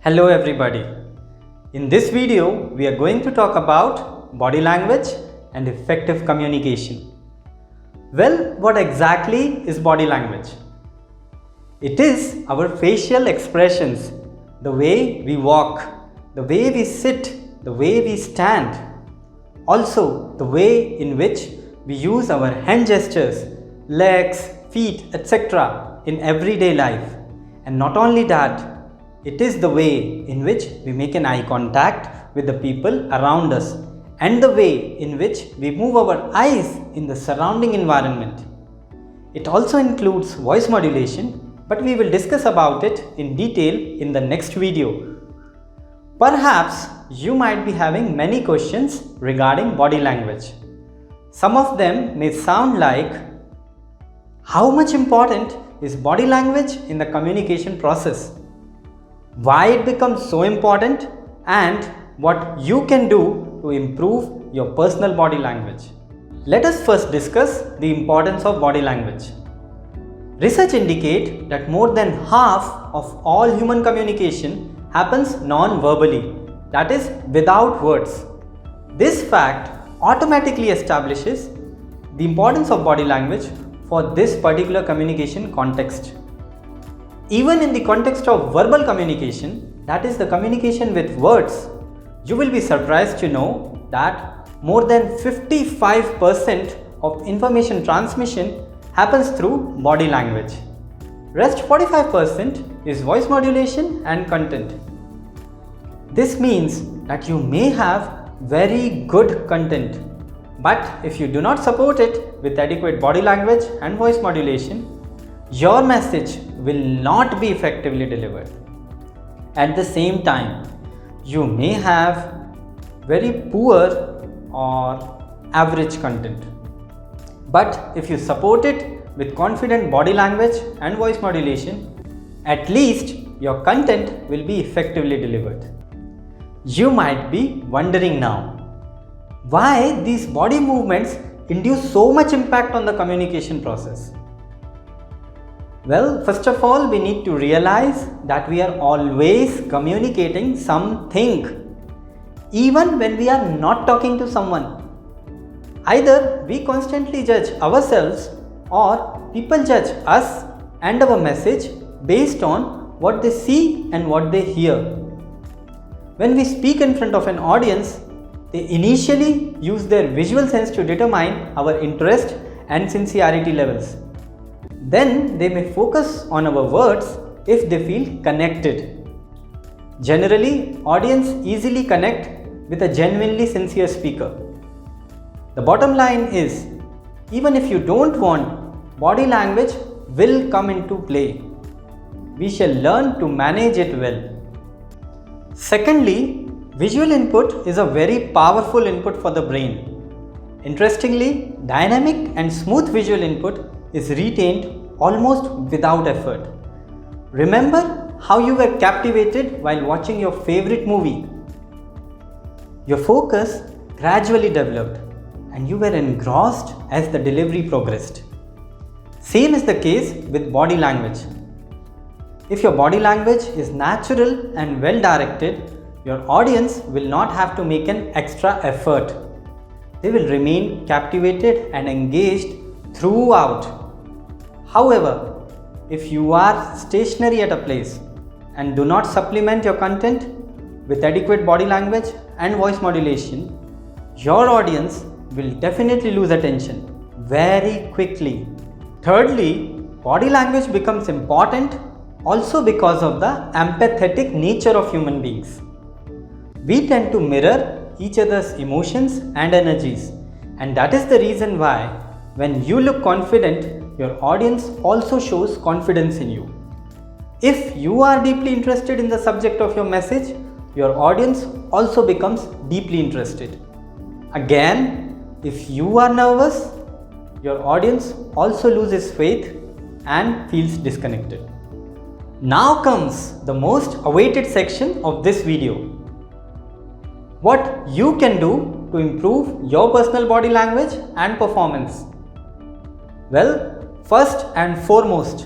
Hello everybody. In this video, we are going to talk about body language and effective communication. Well, what exactly is body language? It is our facial expressions, the way we walk, the way we sit, the way we stand. Also, the way in which we use our hand gestures, legs, feet, etc. in everyday life. And not only that, it is the way in which we make an eye contact with the people around us and the way in which we move our eyes in the surrounding environment. It also includes voice modulation, but we will discuss about it in detail in the next video. Perhaps you might be having many questions regarding body language. Some of them may sound like, how much important is body language in the communication process? Why it becomes so important and what you can do to improve your personal body language. Let us first discuss the importance of body language. Research indicates that more than half of all human communication happens non-verbally, that is without words. This fact automatically establishes the importance of body language for this particular communication context. Even in the context of verbal communication, that is the communication with words, you will be surprised to know that more than 55% of information transmission happens through body language. Rest 45% is voice modulation and content. This means that you may have very good content, but if you do not support it with adequate body language and voice modulation, your message will not be effectively delivered. At the same time, you may have very poor or average content. But if you support it with confident body language and voice modulation, at least your content will be effectively delivered. You might be wondering now, why these body movements induce so much impact on the communication process? Well, first of all, we need to realize that we are always communicating something, even when we are not talking to someone. Either we constantly judge ourselves or people judge us and our message based on what they see and what they hear. When we speak in front of an audience, they initially use their visual sense to determine our interest and sincerity levels. Then they may focus on our words if they feel connected. Generally, audience easily connect with a genuinely sincere speaker. The bottom line is, even if you don't want, body language will come into play. We shall learn to manage it well. Secondly, visual input is a very powerful input for the brain. Interestingly, dynamic and smooth visual input is retained almost without effort. Remember how you were captivated while watching your favorite movie? Your focus gradually developed and you were engrossed as the delivery progressed. Same is the case with body language. If your body language is natural and well directed, your audience will not have to make an extra effort. They will remain captivated and engaged throughout. However, if you are stationary at a place and do not supplement your content with adequate body language and voice modulation, your audience will definitely lose attention very quickly. Thirdly, body language becomes important also because of the empathetic nature of human beings. We tend to mirror each other's emotions and energies, and that is the reason why when you look confident, your audience also shows confidence in you. If you are deeply interested in the subject of your message, your audience also becomes deeply interested. Again, if you are nervous, your audience also loses faith and feels disconnected. Now comes the most awaited section of this video. What you can do to improve your personal body language and performance. Well, first and foremost,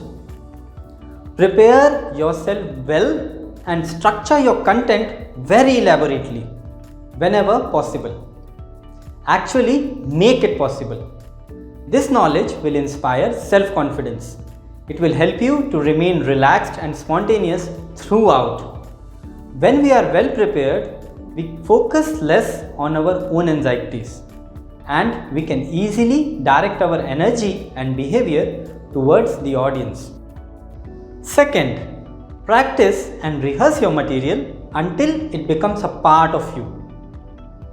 prepare yourself well and structure your content very elaborately whenever possible. Actually, make it possible. This knowledge will inspire self-confidence. It will help you to remain relaxed and spontaneous throughout. When we are well prepared, we focus less on our own anxieties and we can easily direct our energy and behavior towards the audience. Second, practice and rehearse your material until it becomes a part of you.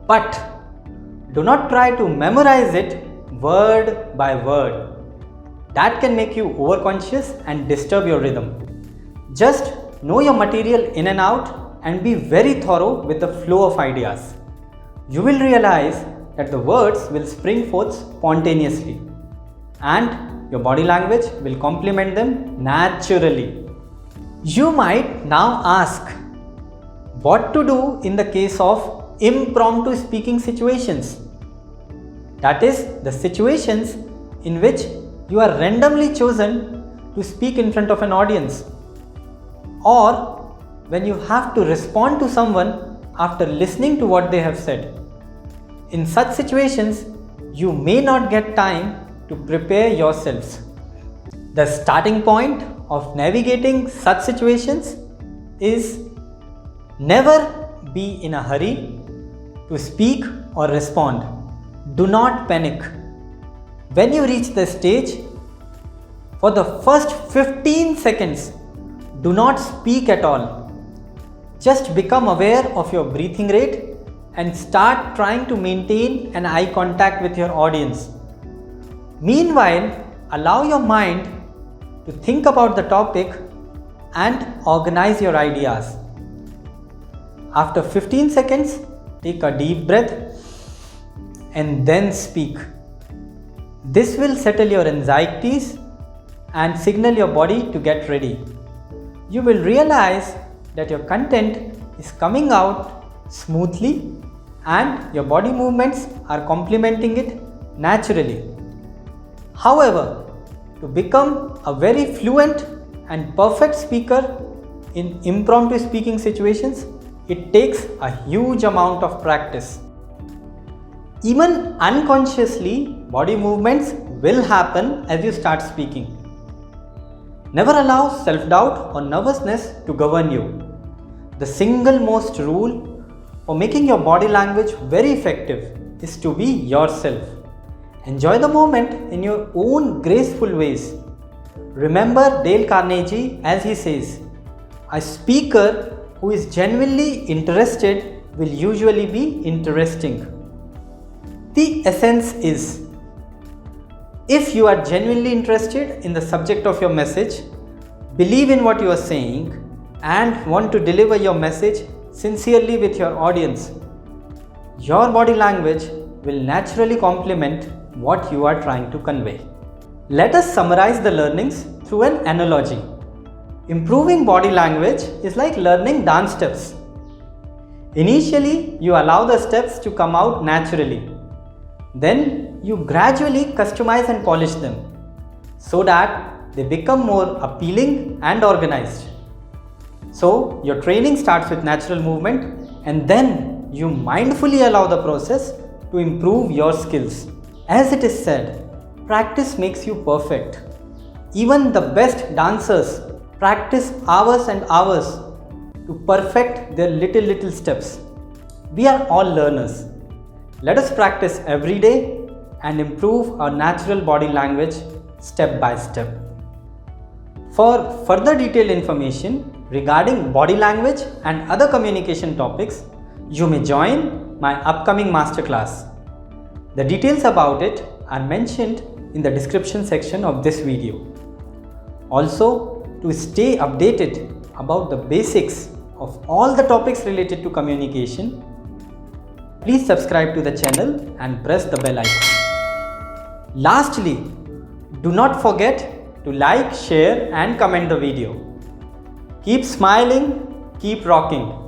But do not try to memorize it word by word. That can make you overconscious and disturb your rhythm. Just know your material in and out and be very thorough with the flow of ideas. You will realize that the words will spring forth spontaneously and your body language will complement them naturally. You might now ask, what to do in the case of impromptu speaking situations? That is, the situations in which you are randomly chosen to speak in front of an audience, or when you have to respond to someone after listening to what they have said. In such situations, you may not get time to prepare yourselves. The starting point of navigating such situations is never be in a hurry to speak or respond. Do not panic. When you reach the stage, for the first 15 seconds, do not speak at all. Just become aware of your breathing rate and start trying to maintain an eye contact with your audience. Meanwhile, allow your mind to think about the topic and organize your ideas. After 15 seconds, take a deep breath and then speak. This will settle your anxieties and signal your body to get ready. You will realize that your content is coming out smoothly and your body movements are complementing it naturally. However, to become a very fluent and perfect speaker in impromptu speaking situations, it takes a huge amount of practice. Even unconsciously, body movements will happen as you start speaking. Never allow self-doubt or nervousness to govern you. The single most rule for making your body language very effective is to be yourself. Enjoy the moment in your own graceful ways. Remember Dale Carnegie as he says, a speaker who is genuinely interested will usually be interesting. The essence is, if you are genuinely interested in the subject of your message, believe in what you are saying, and want to deliver your message sincerely with your audience, your body language will naturally complement what you are trying to convey. Let us summarize the learnings through an analogy. Improving body language is like learning dance steps. Initially, you allow the steps to come out naturally. Then you gradually customize and polish them so that they become more appealing and organized. So your training starts with natural movement and then you mindfully allow the process to improve your skills. As it is said, practice makes you perfect. Even the best dancers practice hours and hours to perfect their little steps. We are all learners. Let us practice every day and improve our natural body language step by step. For further detailed information regarding body language and other communication topics, you may join my upcoming masterclass. The details about it are mentioned in the description section of this video. Also, to stay updated about the basics of all the topics related to communication, please subscribe to the channel and press the bell icon. Lastly, do not forget to like, share and comment the video. Keep smiling, keep rocking.